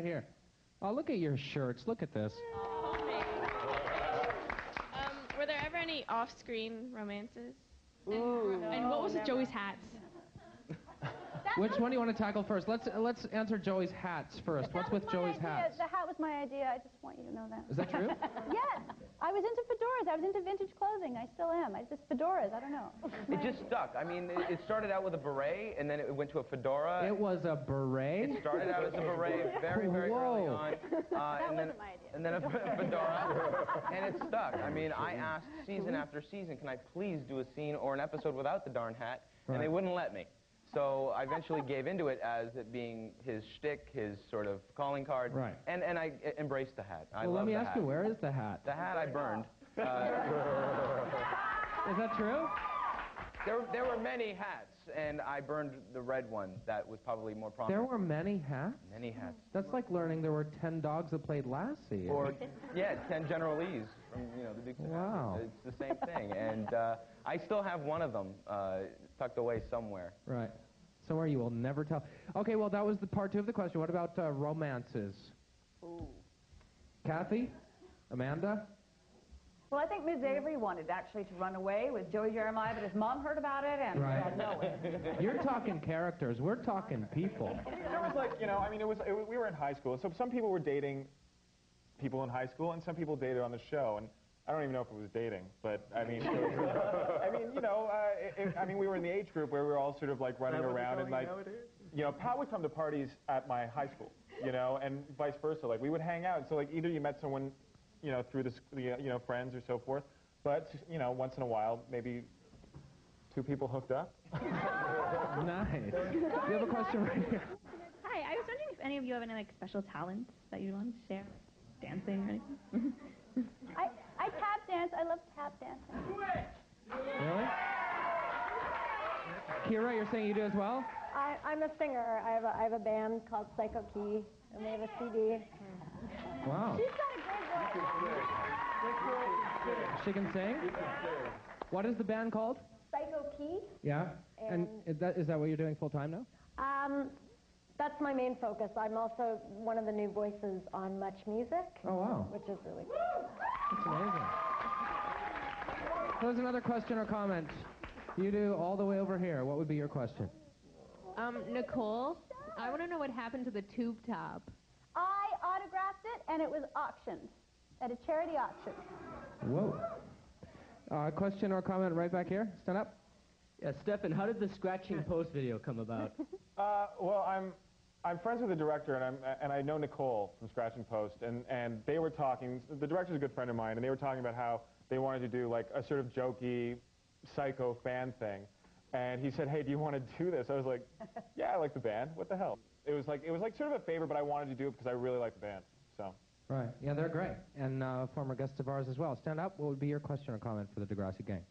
here. Oh, look at your shirts. Look at this. Were there ever any off-screen romances? Ooh. And what was with Joey's hats? Which one do you want to tackle first? Let's answer Joey's hats first. What's with Joey's hats? The hat was my idea. I just want you to know that. Is that true? Yes. I was into fedoras. I was into vintage clothing. I still am. Just fedoras. I don't know. It just stuck. I mean, it started out with a beret, and then it went to a fedora. It was a beret? It started out as a beret very, very early on. That wasn't my idea. And then a fedora, and it stuck. I mean, I asked season after season, can I please do a scene or an episode without the darn hat? And they wouldn't let me. So I eventually gave into it as it being his shtick, his sort of calling card. Right. And I embraced the hat. Well, let me ask you, where is the hat? The hat I burned. Is that true? There were many hats, and I burned the red one that was probably more prominent. There were many hats? Many hats. That's like learning there were 10 dogs that played Lassie. Or, yeah, 10 General Lees from, the Dukes of Wow. Hazzard. It's the same thing. And I still have one of them tucked away somewhere. Right. Somewhere you will never tell. Okay, well, that was the part 2 of the question. What about romances? Ooh. Kathy? Amanda? Well, I think Ms. Avery wanted actually to run away with Joey Jeremiah, but his mom heard about it and said no. You're talking characters. We're talking people. There was like, I mean, we were in high school, so some people were dating people in high school, and some people dated on the show, and I don't even know if it was dating, but I mean, we were in the age group where we were all sort of like running around and like, Pat would come to parties at my high school, and vice versa. Like we would hang out, so like either you met someone, through the friends or so forth, but once in a while maybe 2 people hooked up. Nice. You have a question right here. Hi, I was wondering if any of you have any like special talents that you want to share, like dancing or anything. I tap dance. I love tap dancing. Really? Kira, you're saying you do as well? I'm a singer. I have a band called Psycho Key, and we have a CD. Wow. She's got a great voice. She can sing? What is the band called? Psycho Key. Yeah. And is that what you're doing full time now? That's my main focus. I'm also one of the new voices on Much Music. Oh, wow. Which is really cool. That's amazing. There's another question or comment. You do all the way over here. What would be your question? Nicole, I want to know what happened to the tube top. I autographed it, and it was auctioned at a charity auction. Whoa. Question or comment right back here. Stand up. Yeah, Stefan, how did the scratching post video come about? Well, I'm friends with the director, and I know Nicole from Scratch and Post, and they were talking. The director's a good friend of mine, and they were talking about how they wanted to do like a sort of jokey, psycho fan thing. And he said, "Hey, do you want to do this?" I was like, "Yeah, I like the band. What the hell?" It was like sort of a favor, but I wanted to do it because I really like the band. So. Right. Yeah, they're great, and former guests of ours as well. Stand up. What would be your question or comment for the Degrassi gang?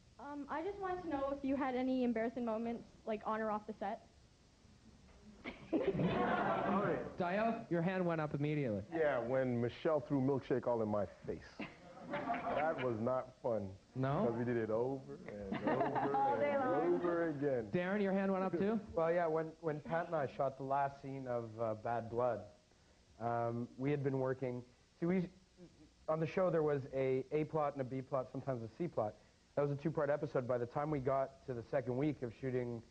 I just wanted to know if you had any embarrassing moments, like on or off the set. Dio, your hand went up immediately. Yeah, when Michelle threw milkshake all in my face. That was not fun. No? Because we did it over and over and over again. Darren, your hand went up too? Well, yeah, when Pat and I shot the last scene of Bad Blood, we had been working. See, on the show there was a plot and a B plot, sometimes a C plot. That was a 2-part episode. By the time we got to the second week of shooting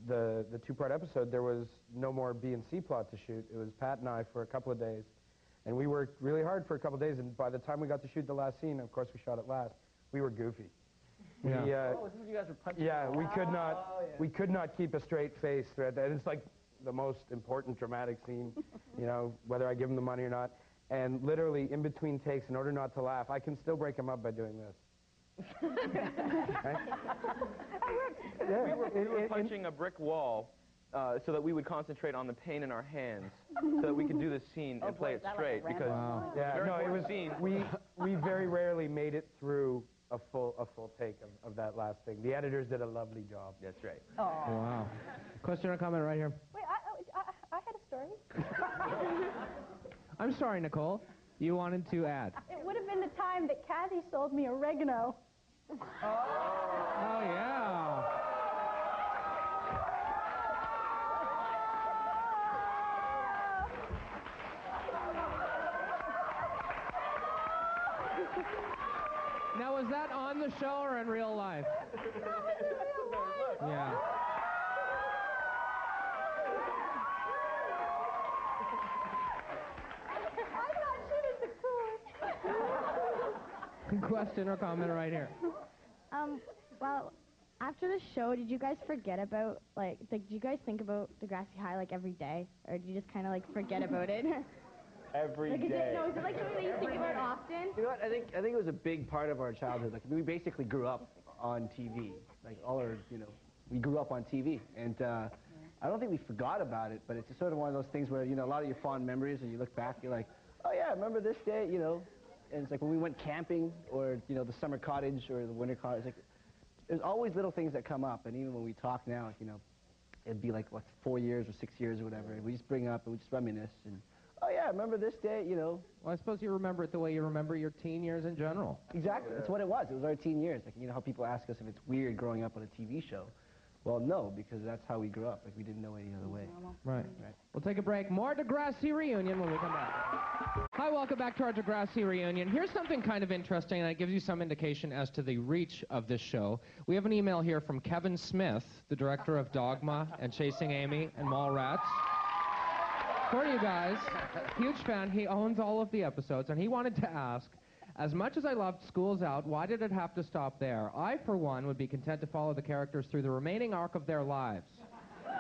the 2-part episode, there was no more B and C plot to shoot. It was Pat and I for a couple of days. And we worked really hard for a couple of days, and by the time we got to shoot the last scene, of course we shot it last, we were goofy. Yeah. You guys were punching. Yeah, we could not keep a straight face throughout that. It's like the most important dramatic scene, whether I give him the money or not. And literally, in between takes, in order not to laugh, I can still break him up by doing this. Right? We were punching a brick wall so that we would concentrate on the pain in our hands, so that we could do this scene and play it straight. Because it was scene. We very rarely made it through a full take of that last thing. The editors did a lovely job. That's right. Oh. Wow. Question or comment right here. Wait, I had a story. I'm sorry, Nicole. You wanted to add. It would have been the time that Kathy sold me oregano. Oh, yeah. was that on the show or in real life? Yeah. Question or comment right here. Well, after the show, did you guys forget about, did you guys think about Degrassi High, every day? Or did you just kind of, forget about it? Every day. Is it something that you think about often? You know what? I think it was a big part of our childhood. We basically grew up on TV. We grew up on TV. And I don't think we forgot about it, but it's just sort of one of those things where, a lot of your fond memories, and you look back, you're like, oh, yeah, remember this day, And it's like when we went camping or, the summer cottage or the winter cottage, there's always little things that come up. And even when we talk now, it'd be 4 years or 6 years or whatever. And we just bring up and we just reminisce. And, oh, yeah, remember this day, Well, I suppose you remember it the way you remember your teen years in general. Exactly. That's what it was. It was our teen years. How people ask us if it's weird growing up on a TV show. Well, no, because that's how we grew up. We didn't know any other way. Right. We'll take a break. More Degrassi Reunion when we come back. Hi, welcome back to our Degrassi Reunion. Here's something kind of interesting, and it gives you some indication as to the reach of this show. We have an email here from Kevin Smith, the director of Dogma and Chasing Amy and Mallrats. For you guys, huge fan. He owns all of the episodes, and he wanted to ask, as much as I loved School's Out, why did it have to stop there? I, for one, would be content to follow the characters through the remaining arc of their lives.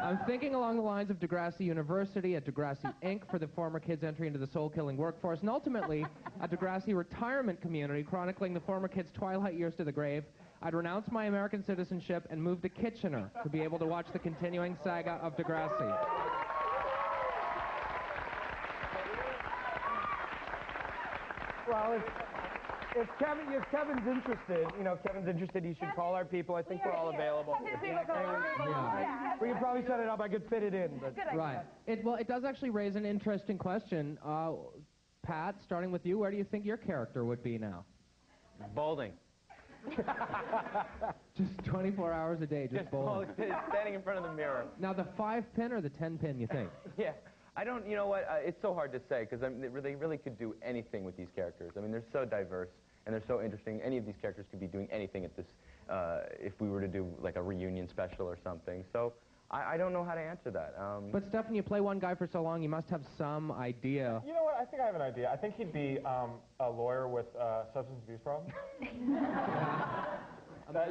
I'm thinking along the lines of Degrassi University, at Degrassi Inc. for the former kids' entry into the soul-killing workforce, and ultimately a Degrassi retirement community chronicling the former kids' twilight years to the grave. I'd renounce my American citizenship and move to Kitchener to be able to watch the continuing saga of Degrassi. Well, if Kevin's interested, he should call our people. I think we're all available. We could probably set it up. I could fit it in. But. Right. It does actually raise an interesting question. Pat, starting with you, where do you think your character would be now? Balding. Just 24 hours a day, just bowling. Standing in front of the mirror. Now, the 5-pin or the 10-pin, you think? Yeah. I don't, you know what, it's so hard to say, because they really could do anything with these characters. I mean, they're so diverse, and they're so interesting. Any of these characters could be doing anything at this, if we were to do, a reunion special or something. So, I don't know how to answer that. But, Stefan, you play one guy for so long, you must have some idea. You know what, I think I have an idea. I think he'd be a lawyer with substance abuse problems. I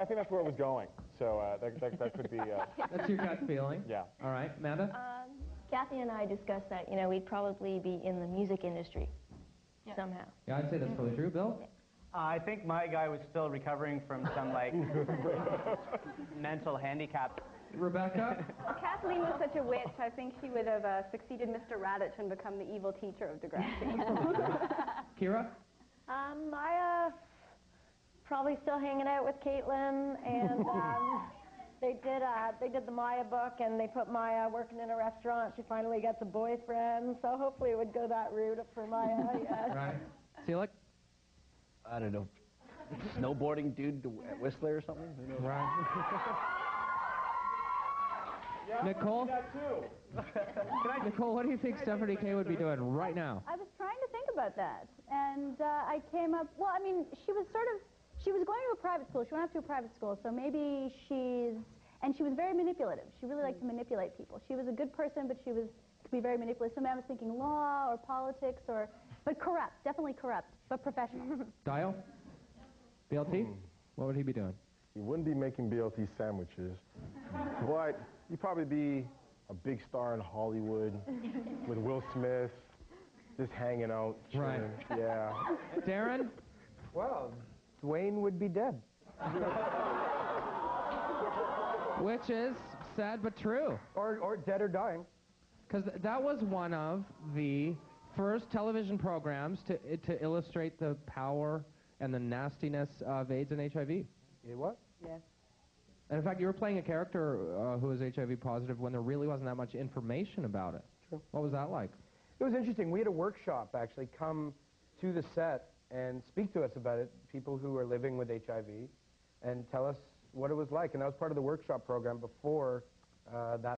think that's where it was going. So, that could be... That's your gut feeling? Yeah. All right, Amanda? Kathy and I discussed that, we'd probably be in the music industry somehow. Yeah, I'd say that's probably true. Bill? I think my guy was still recovering from some, mental handicap. Rebecca? Kathleen was such a witch. I think she would have succeeded Mr. Radich and become the evil teacher of Degrassi. Kira? I probably still hanging out with Caitlin, and they did the Maya book, and they put Maya working in a restaurant. She finally gets a boyfriend, so hopefully it would go that route for Maya. Yes. Right. Felix? I don't know, snowboarding dude at Whistler or something? Right. Yeah, Nicole? that too. Nicole, what do you think Stephanie K would be doing right now? I was trying to think about that, and I came up, she was going to a private school. She went off to a private school, so maybe she was very manipulative. She really liked to manipulate people. She was a good person, but she could be very manipulative. So I was thinking law or politics but corrupt, definitely corrupt, but professional. Dial? BLT? What would he be doing? He wouldn't be making BLT sandwiches, but he'd probably be a big star in Hollywood with Will Smith, just hanging out, chilling. Right. Yeah. Darren? Well, Dwayne would be dead. Which is sad but true. Or dead or dying. Because that was one of the first television programs to illustrate the power and the nastiness of AIDS and HIV. It was? Yes. And in fact, you were playing a character who was HIV positive when there really wasn't that much information about it. True. What was that like? It was interesting. We had a workshop, actually, come to the set and speak to us about it, people who are living with HIV, and tell us what it was like. And that was part of the workshop program before that